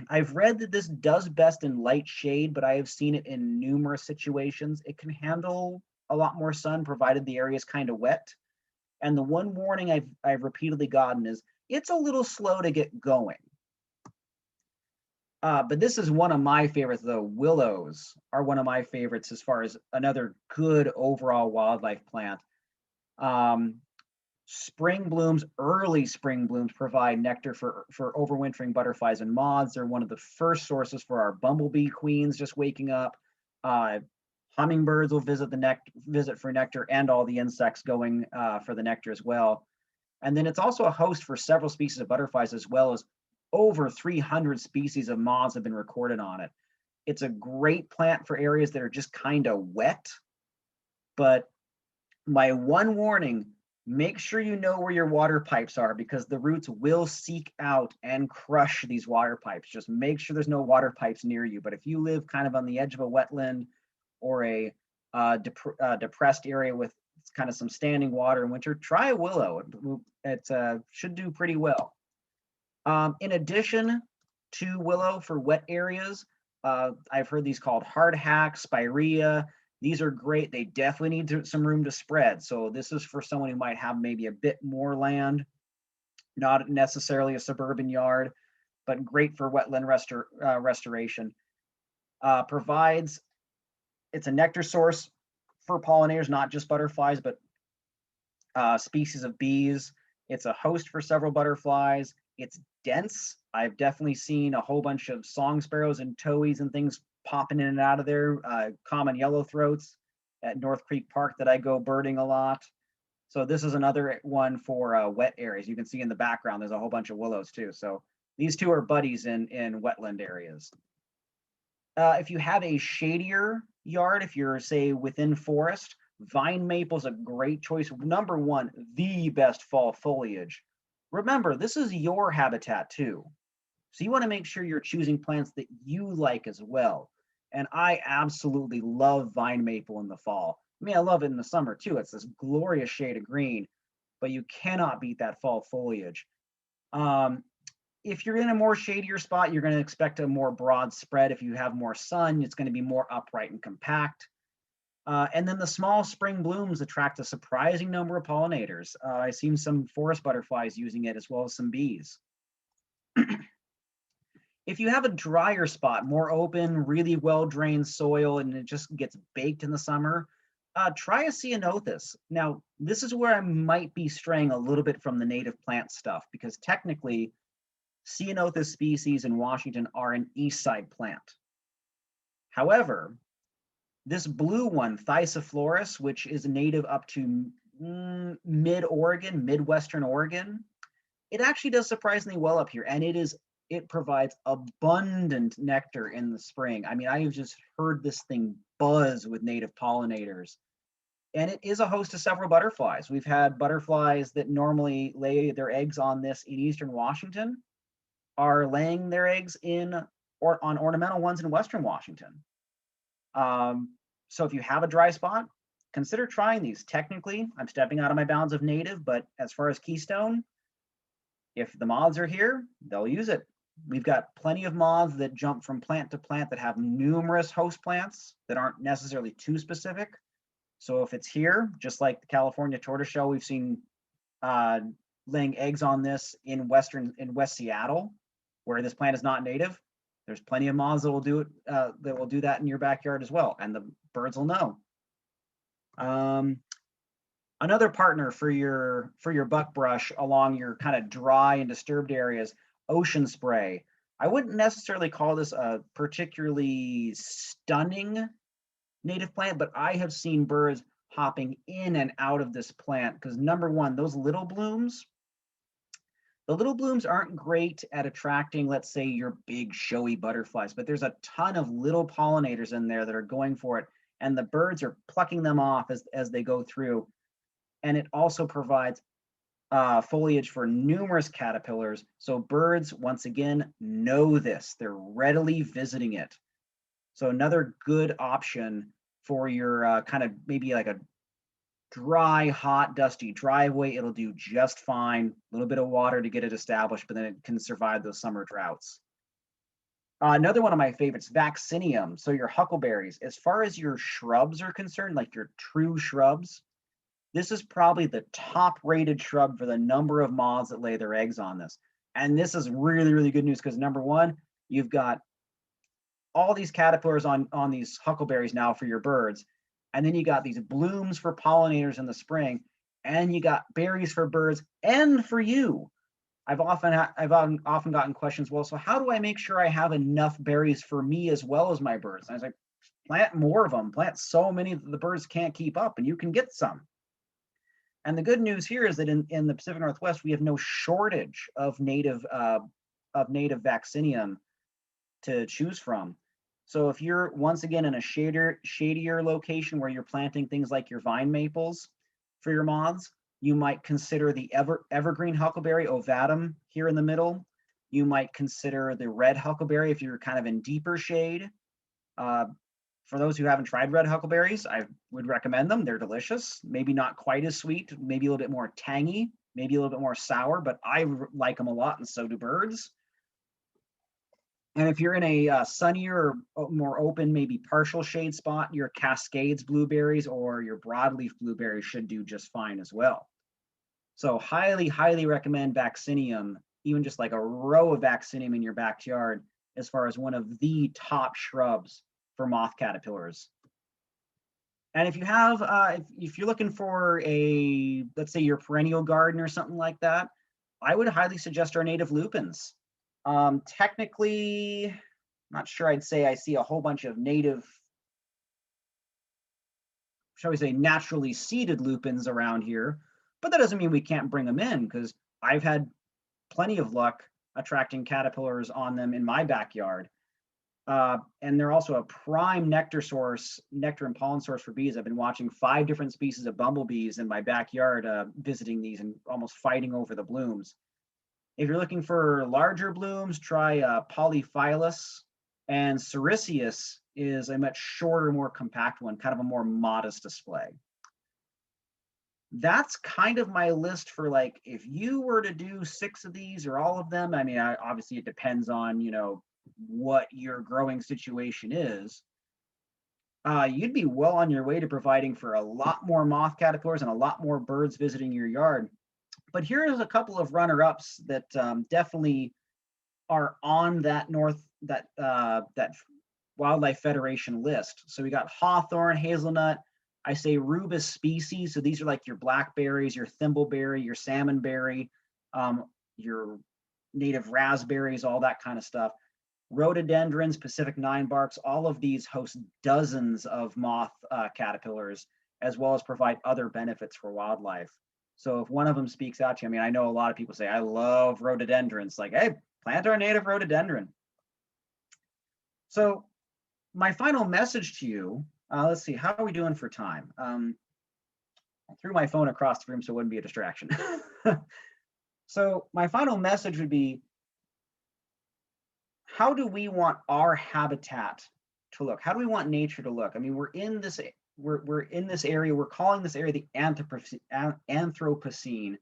I've read that this does best in light shade, but I have seen it in numerous situations. It can handle a lot more sun, provided the area is kind of wet. And the one warning I've repeatedly gotten is it's a little slow to get going. But this is one of my favorites, though. Willows are one of my favorites as far as another good overall wildlife plant. Spring blooms, early spring blooms provide nectar for overwintering butterflies and moths. They're one of the first sources for our bumblebee queens just waking up. Hummingbirds will visit for nectar, and all the insects going for the nectar as well. And then it's also a host for several species of butterflies, as well as over 300 species of moths have been recorded on it. It's a great plant for areas that are just kind of wet. But my one warning, Make sure you know where your water pipes are because the roots will seek out and crush these water pipes. Just make sure there's no water pipes near you. But if you live kind of on the edge of a wetland or a depressed area with kind of some standing water in winter, try a willow. It should do pretty well. In addition to willow for wet areas, I've heard these called hardhack, spirea. These are great. They definitely need some room to spread. So this is for someone who might have maybe a bit more land, not necessarily a suburban yard, but great for wetland restoration. It's a nectar source for pollinators, not just butterflies, but species of bees. It's a host for several butterflies. It's dense. I've definitely seen a whole bunch of song sparrows and towhees and things popping in and out of there, common yellow throats at North Creek Park that I go birding a lot. So this is another one for wet areas. You can see in the background, there's a whole bunch of willows too. So these two are buddies in wetland areas. If you have a shadier yard, if you're say within forest, vine maple is a great choice. Number one, the best fall foliage. Remember, this is your habitat too. So you want to make sure you're choosing plants that you like as well. And I absolutely love vine maple in the fall. I mean, I love it in the summer too. It's this glorious shade of green, but you cannot beat that fall foliage. If you're in a more shadier spot, you're going to expect a more broad spread. If you have more sun, it's going to be more upright and compact. And then the small spring blooms attract a surprising number of pollinators. I've seen some forest butterflies using it as well as some bees. If you have a drier spot, more open, really well-drained soil, and it just gets baked in the summer, try a ceanothus. Now, this is where I might be straying a little bit from the native plant stuff, because technically, ceanothus species in Washington are an east side plant. However, this blue one, Thyssiflorus, which is native up to mid-Oregon, Midwestern Oregon, it actually does surprisingly well up here, and it provides abundant nectar in the spring. I mean, I have just heard this thing buzz with native pollinators. And it is a host to several butterflies. We've had butterflies that normally lay their eggs on this in eastern Washington are laying their eggs on ornamental ones in western Washington. So if you have a dry spot, consider trying these. Technically, I'm stepping out of my bounds of native, but as far as keystone, if the moths are here, they'll use it. We've got plenty of moths that jump from plant to plant that have numerous host plants that aren't necessarily too specific. So if it's here, just like the California tortoiseshell, we've seen laying eggs on this in West Seattle, where this plant is not native. There's plenty of moths that will do it. That will do that in your backyard as well, and the birds will know. Another partner for your buckbrush along your kind of dry and disturbed areas, ocean spray. I wouldn't necessarily call this a particularly stunning native plant, but I have seen birds hopping in and out of this plant because number one, the little blooms aren't great at attracting, let's say, your big showy butterflies, but there's a ton of little pollinators in there that are going for it, and the birds are plucking them off as they go through. And it also provides foliage for numerous caterpillars. So birds, once again, know this. They're readily visiting it. So another good option for your kind of maybe like a dry, hot, dusty driveway. It'll do just fine. A little bit of water to get it established, but then it can survive those summer droughts. Another one of my favorites, vaccinium. So your huckleberries. As far as your shrubs are concerned, like your true shrubs, this is probably the top rated shrub for the number of moths that lay their eggs on this. And this is really, really good news because number one, you've got all these caterpillars on these huckleberries now for your birds. And then you got these blooms for pollinators in the spring, and you got berries for birds and for you. I've often gotten questions, well, so how do I make sure I have enough berries for me as well as my birds? And I was like, plant more of them, plant so many that the birds can't keep up and you can get some. And the good news here is that in the Pacific Northwest, we have no shortage of native vaccinium to choose from. So if you're once again in a shadier location where you're planting things like your vine maples for your moths, You might consider the evergreen huckleberry, ovatum, here in the middle. You might consider the red huckleberry if you're kind of in deeper shade. For those who haven't tried red huckleberries, I would recommend them. They're delicious. Maybe not quite as sweet, maybe a little bit more tangy, maybe a little bit more sour, but I like them a lot, and so do birds. And if you're in a sunnier, more open, maybe partial shade spot, your Cascades blueberries or your broadleaf blueberries should do just fine as well. So highly, highly recommend vaccinium, even just like a row of vaccinium in your backyard, as far as one of the top shrubs for moth caterpillars. And if you have, if you're looking for a, let's say your perennial garden or something like that, I would highly suggest our native lupins. Technically, not sure I'd say I see a whole bunch of native, shall we say, naturally seeded lupins around here, but that doesn't mean we can't bring them in, because I've had plenty of luck attracting caterpillars on them in my backyard. And they're also a prime nectar and pollen source for bees. I've been watching 5 different species of bumblebees in my backyard, visiting these and almost fighting over the blooms. If you're looking for larger blooms, try Polyphilus, and Sericeus is a much shorter, more compact one, kind of a more modest display. That's kind of my list for, like, if you were to do 6 of these or all of them. I mean, obviously it depends on, you know, what your growing situation is. You'd be well on your way to providing for a lot more moth caterpillars and a lot more birds visiting your yard. But here's a couple of runner-ups that definitely are on that that Wildlife Federation list. So we got hawthorn, hazelnut. I say rubus species. So these are like your blackberries, your thimbleberry, your salmonberry, your native raspberries, all that kind of stuff. Rhododendrons, Pacific 9-barks, all of these host dozens of moth caterpillars, as well as provide other benefits for wildlife. So if one of them speaks out to you, I mean, I know a lot of people say, I love rhododendrons. Like, hey, plant our native rhododendron. So my final message to you, let's see, how are we doing for time? I threw my phone across the room so it wouldn't be a distraction. So my final message would be, how do we want our habitat to look? How do we want nature to look? I mean, we're in this area, we're calling this area the Anthropocene,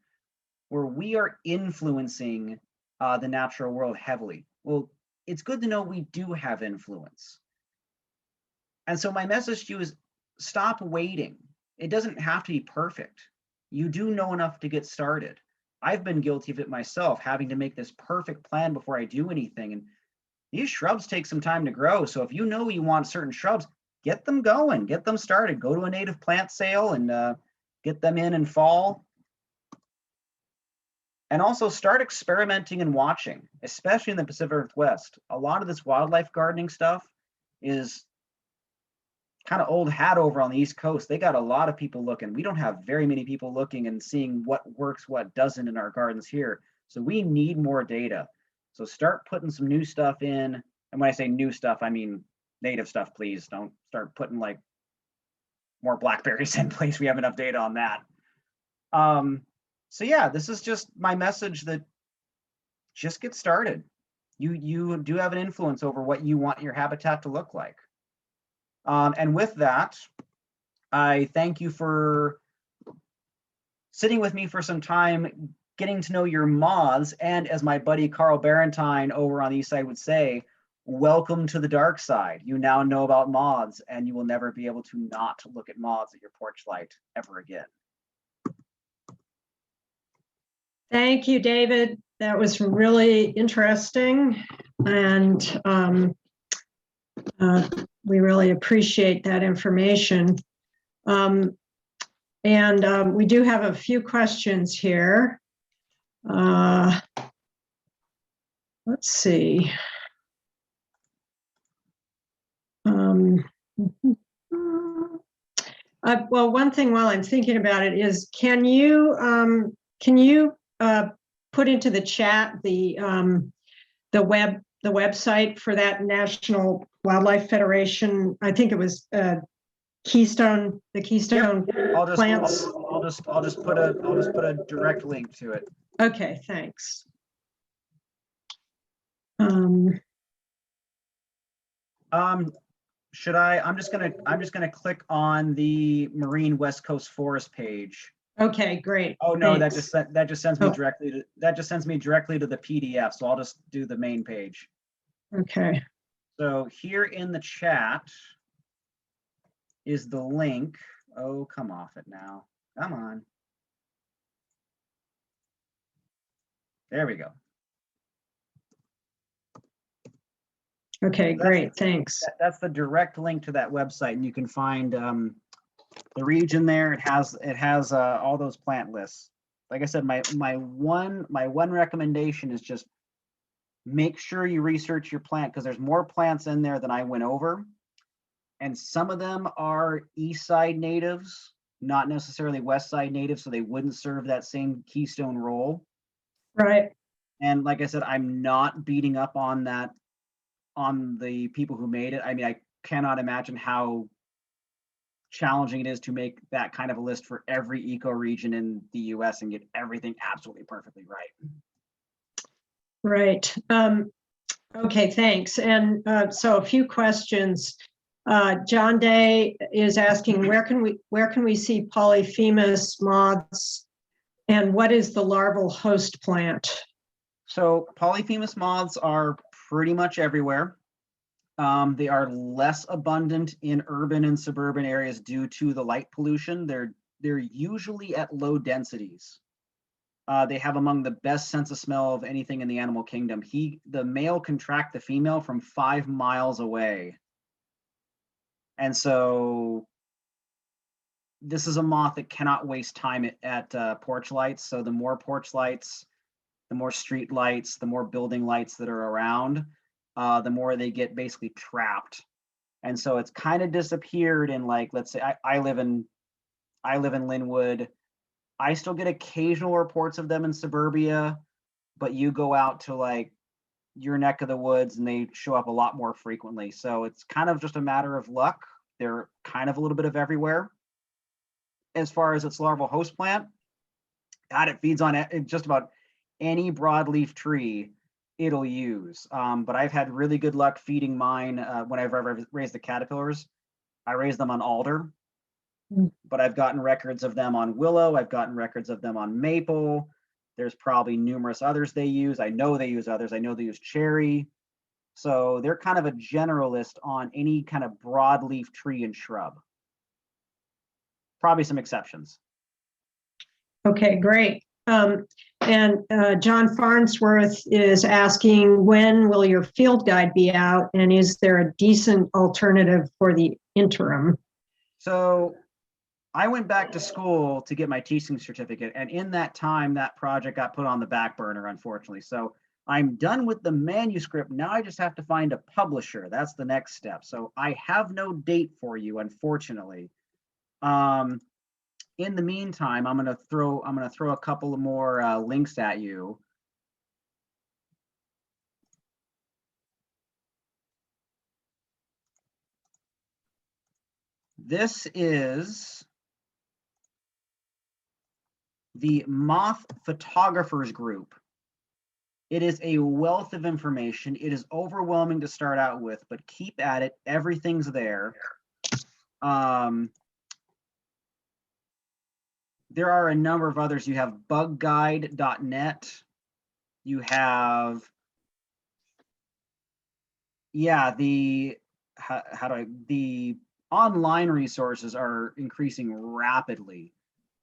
where we are influencing the natural world heavily. Well, it's good to know we do have influence. And so my message to you is, stop waiting. It doesn't have to be perfect. You do know enough to get started. I've been guilty of it myself, having to make this perfect plan before I do anything. And these shrubs take some time to grow. So if you know you want certain shrubs, get them going, get them started. Go to a native plant sale and get them in fall. And also start experimenting and watching, especially in the Pacific Northwest. A lot of this wildlife gardening stuff is kind of old hat over on the East Coast. They got a lot of people looking. We don't have very many people looking and seeing what works, what doesn't in our gardens here. So we need more data. So start putting some new stuff in. And when I say new stuff, I mean native stuff, please. Don't start putting like more blackberries in place. We have enough data on that. So yeah, this is just my message, that just get started. You do have an influence over what you want your habitat to look like. And with that, I thank you for sitting with me for some time, getting to know your moths, and as my buddy Carl Barentine over on the east side would say, welcome to the dark side. You now know about moths, and you will never be able to not look at moths at your porch light ever again. Thank you, David. That was really interesting, and we really appreciate that information. We do have a few questions here. Let's see. Well, one thing while I'm thinking about it is, can you put into the chat the website for that National Wildlife Federation? I think it was the keystone I'll just, plants? I'll just put a direct link to it. Okay, thanks. Um, Should I'm just gonna click on the Marine West Coast Forest page. okay, great. Oh no, thanks. that just sends me Oh. directly to the PDF. So I'll just do the main page. Okay, So here in the chat is the link. Oh, come off it now. Come on. There we go. okay, great, thanks. That's the direct link to that website, and you can find the region there. It has all those plant lists. Like I said, my one recommendation is just make sure you research your plant, because there's more plants in there than I went over, and some of them are east side natives, not necessarily west side natives, so they wouldn't serve that same keystone role. Right, And like I said, I'm not beating up on the people who made it. I mean, I cannot imagine how challenging it is to make that kind of a list for every ecoregion in the US and get everything absolutely perfectly right. right. Okay, thanks. And so a few questions. John Day is asking, where can we see Polyphemus moths, and what is the larval host plant? So Polyphemus moths are pretty much everywhere. They are less abundant in urban and suburban areas due to the light pollution. They're usually at low densities. They have among the best sense of smell of anything in the animal kingdom. The male can track the female from 5 miles away. And so this is a moth that cannot waste time at porch lights. So the more porch lights, the more street lights, the more building lights that are around, the more they get basically trapped. And so it's kind of disappeared in, like, let's say I live in Linwood. I still get occasional reports of them in suburbia, but you go out to like your neck of the woods and they show up a lot more frequently. So it's kind of just a matter of luck. They're kind of a little bit of everywhere. As far as its larval host plant, God, it feeds on just about any broadleaf tree it'll use. But I've had really good luck feeding mine whenever I've raised the caterpillars. I raise them on alder, but I've gotten records of them on willow. I've gotten records of them on maple. There's probably numerous others they use. I know they use others. I know they use cherry. So they're kind of a generalist on any kind of broadleaf tree and shrub. Probably some exceptions. Okay, great. And John Farnsworth is asking, when will your field guide be out, and is there a decent alternative for the interim? So I went back to school to get my teaching certificate, and in that time, that project got put on the back burner, unfortunately. So I'm done with the manuscript. Now I just have to find a publisher. That's the next step. So I have no date for you, unfortunately. In the meantime, I'm gonna throw a couple of more links at you. This is the Moth Photographers Group. It is a wealth of information. It is overwhelming to start out with, but keep at it. Everything's there. There are a number of others. You have bugguide.net. You have, yeah, the online resources are increasing rapidly.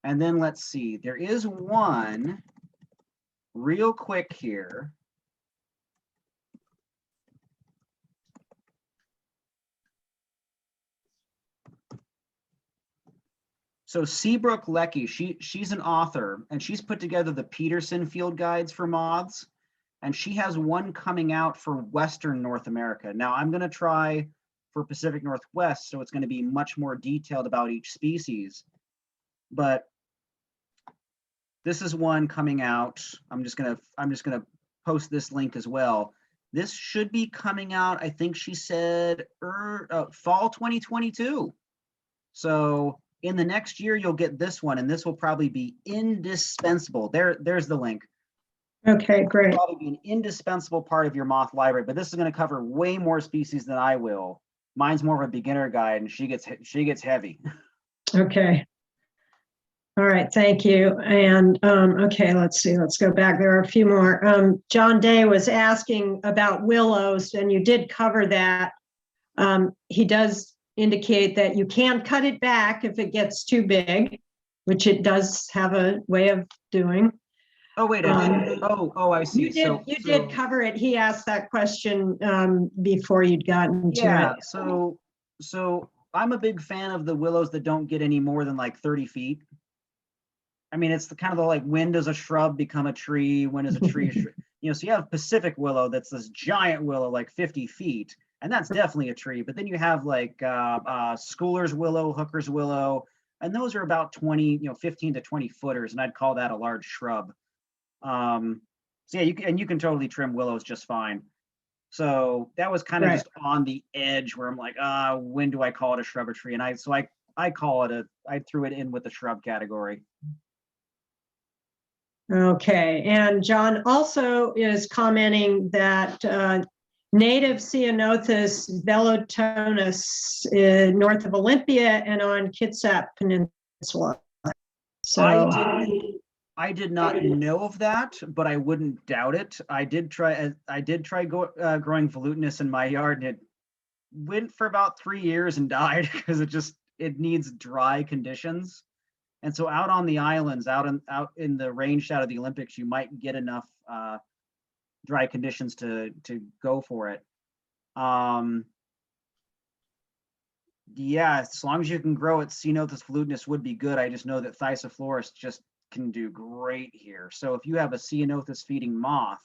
And then let's see, there is one real quick here. So Seabrook Leckie, she's an author, and she's put together the Peterson field guides for moths, and she has one coming out for Western North America. Now I'm gonna try for Pacific Northwest, so it's gonna be much more detailed about each species. But this is one coming out. I'm just gonna post this link as well. This should be coming out, I think she said, fall 2022. So in the next year, you'll get this one, and this will probably be indispensable. There's the link. Okay, great. Probably be an indispensable part of your moth library, but this is going to cover way more species than I will. Mine's more of a beginner guide, and she gets heavy. Okay. All right, thank you. And okay, let's see, let's go back. There are a few more. John Day was asking about willows, and you did cover that. He does indicate that you can't cut it back if it gets too big, which it does have a way of doing. Oh, wait, I see. You did cover it. He asked that question before you'd gotten to Yeah, it. so I'm a big fan of the willows that don't get any more than like 30 feet. I mean, it's the kind of the like, when does a shrub become a tree? When is a tree a shrub? You know, so you have Pacific willow, that's this giant willow, like 50 feet, and that's definitely a tree. But then you have like Schooler's willow, Hooker's willow, and those are about 15 to 20 footers, and I'd call that a large shrub. So yeah, you can totally trim willows just fine. So that was kind of just on the edge where I'm like, when do I call it a shrub or tree? And I call it I threw it in with the shrub category. Okay, and John also is commenting that native Ceanothus velotonus north of Olympia and on Kitsap Peninsula. So I did not know of that, but I wouldn't doubt it. I did try growing volutinous in my yard, and it went for about 3 years and died because it needs dry conditions. And so out on the islands, out in the range out of the Olympics, you might get enough dry conditions to go for it. Yeah, as long as you can grow it, Ceanothus volutinus would be good. I just know that Thysophloris just can do great here. So if you have a Ceanothus feeding moth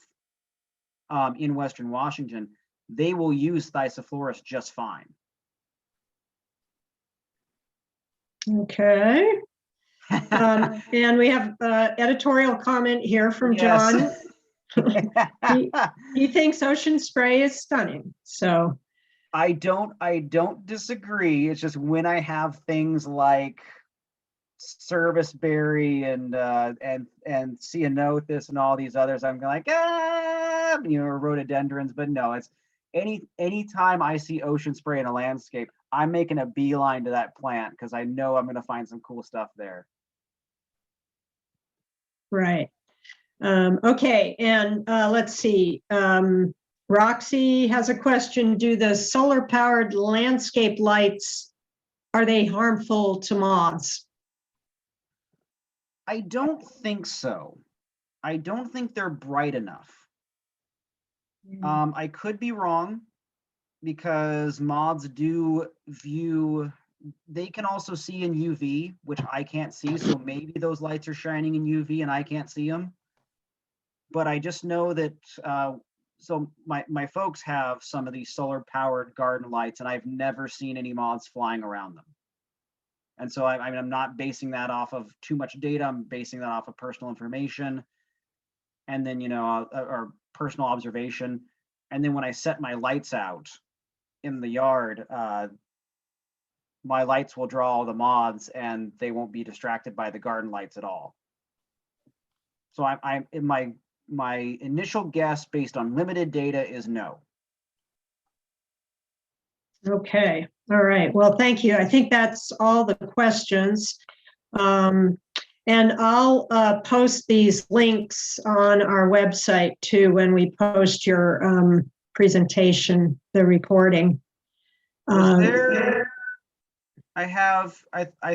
in Western Washington, they will use Thysophloris just fine. okay. And we have editorial comment here from Yes. John. He thinks ocean spray is stunning. So I don't disagree. It's just when I have things like serviceberry and Ceanothus and all these others, I'm like, rhododendrons. But no, it's anytime I see ocean spray in a landscape, I'm making a beeline to that plant because I know I'm going to find some cool stuff there. right. Okay, and let's see. Roxy has a question. Do the solar powered landscape lights, are they harmful to moths? I don't think so. I don't think they're bright enough. I could be wrong because moths they can also see in UV, which I can't see. So maybe those lights are shining in UV and I can't see them. But I just know that, so my folks have some of these solar powered garden lights and I've never seen any moths flying around them. And so I'm not basing that off of too much data. I'm basing that off of personal information and then, or personal observation. And then when I set my lights out in the yard, my lights will draw all the moths and they won't be distracted by the garden lights at all. So I'm in my initial guess based on limited data is no. Okay, all right. Well, thank you. I think that's all the questions. And I'll post these links on our website too when we post your presentation, the recording. I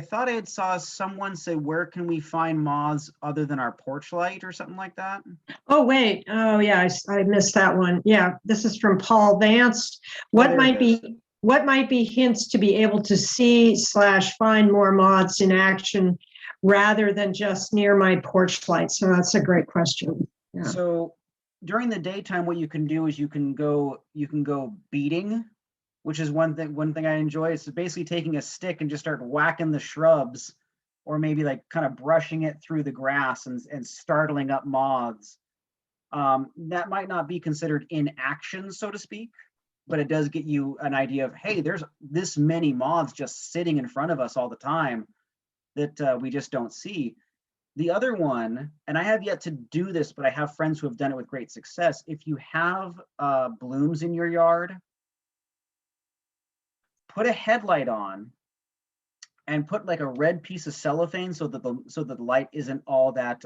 thought I had saw someone say, where can we find moths other than our porch light or something like that? Oh, wait. Oh, yeah, I missed that one. Yeah, this is from Paul Vance. What might be hints to be able to see/find more moths in action rather than just near my porch light? So that's a great question. Yeah. So during the daytime, what you can do is you can go beating, which is one thing I enjoy. It's basically taking a stick and just start whacking the shrubs, or maybe like kind of brushing it through the grass and startling up moths. That might not be considered in action, so to speak, but it does get you an idea of, hey, there's this many moths just sitting in front of us all the time that we just don't see. The other one, and I have yet to do this, but I have friends who have done it with great success. If you have blooms in your yard, put a headlight on and put like a red piece of cellophane so that the light isn't all that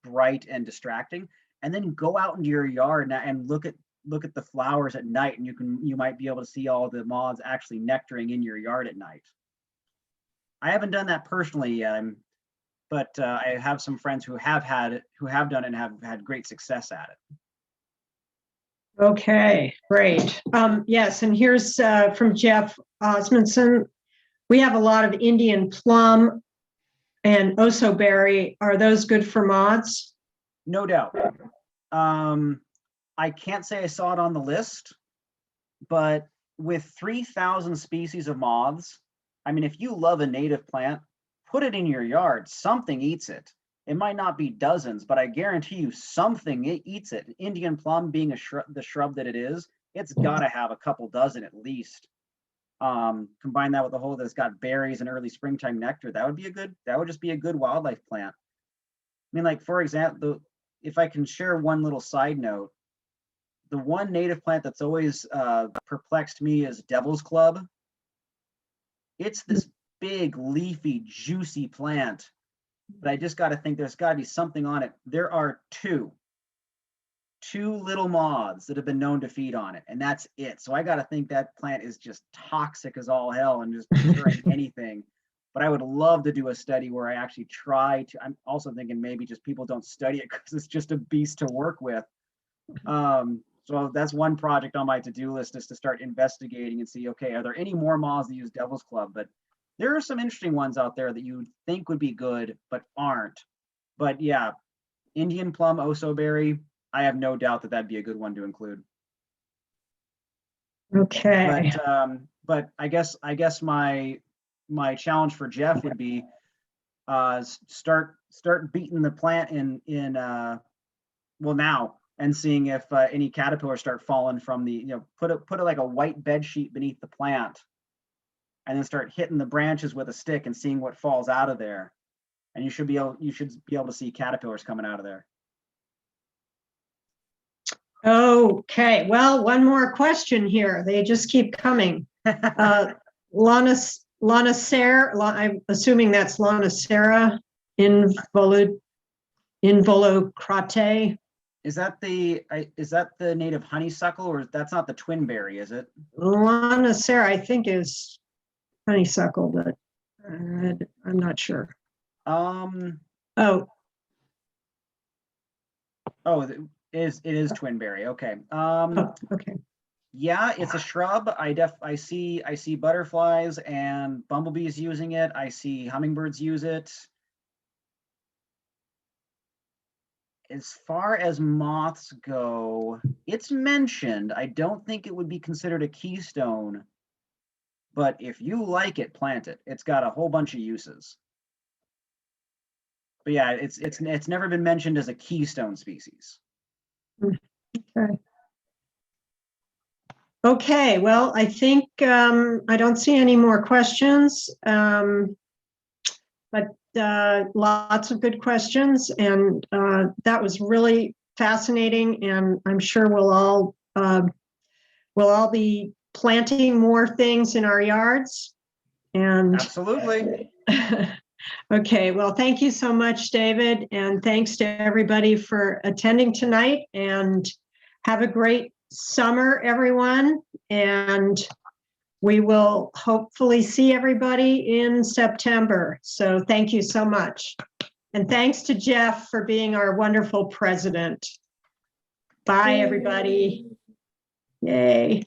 bright and distracting. And then go out into your yard and look at the flowers at night, and you might be able to see all the moths actually nectaring in your yard at night. I haven't done that personally yet, but I have some friends who have done it and have had great success at it. Okay, great. Yes, and here's from Jeff Osmondson. We have a lot of Indian plum and osoberry. Are those good for moths? No doubt. I can't say I saw it on the list, but with 3,000 species of moths, I mean, if you love a native plant, put it in your yard. Something eats it. It might not be dozens, but I guarantee you something eats it. Indian plum being the shrub that it is, it's got to have a couple dozen at least. Combine that with a whole that's got berries and early springtime nectar. That would just be a good wildlife plant. I mean, like, for example, if I can share one little side note, the one native plant that's always perplexed me is Devil's Club. It's this big, leafy, juicy plant, but I just got to think there's got to be something on it. There are two little moths that have been known to feed on it, and that's it. So I got to think that plant is just toxic as all hell and just destroying anything. But I would love to do a study where I actually try to. I'm also thinking maybe just people don't study it because it's just a beast to work with. So that's one project on my to-do list, is to start investigating and see, okay, are there any more moths that use Devil's Club? But there are some interesting ones out there that you would think would be good, but aren't. But yeah, Indian plum, osoberry, I have no doubt that that'd be a good one to include. Okay. But I guess my challenge for Jeff would be start beating the plant in now, and seeing if any caterpillars start falling from the, put it like a white bed sheet beneath the plant, and then start hitting the branches with a stick and seeing what falls out of there. And you should be able to see caterpillars coming out of there. Okay, well, one more question here. They just keep coming. Lana Sarah, I'm assuming that's Lana Sarah involucrate. Is that the native honeysuckle, or that's not the twinberry, is it? Lana Sarah, I think, is honeysuckle, but I'm not sure. Oh, it is twinberry. Okay. Okay. Yeah, it's a shrub. I see butterflies and bumblebees using it. I see hummingbirds use it. As far as moths go, it's mentioned. I don't think it would be considered a keystone, but if you like it, plant it. It's got a whole bunch of uses. But yeah, it's never been mentioned as a keystone species. Okay. Okay, well, I think I don't see any more questions, but lots of good questions, and that was really fascinating, and I'm sure we'll all be planting more things in our yards. And Absolutely. Okay, well, thank you so much, David, and thanks to everybody for attending tonight, and have a great summer, everyone, and we will hopefully see everybody in September. So thank you so much. And thanks to Jeff for being our wonderful president. Bye, everybody. Yay.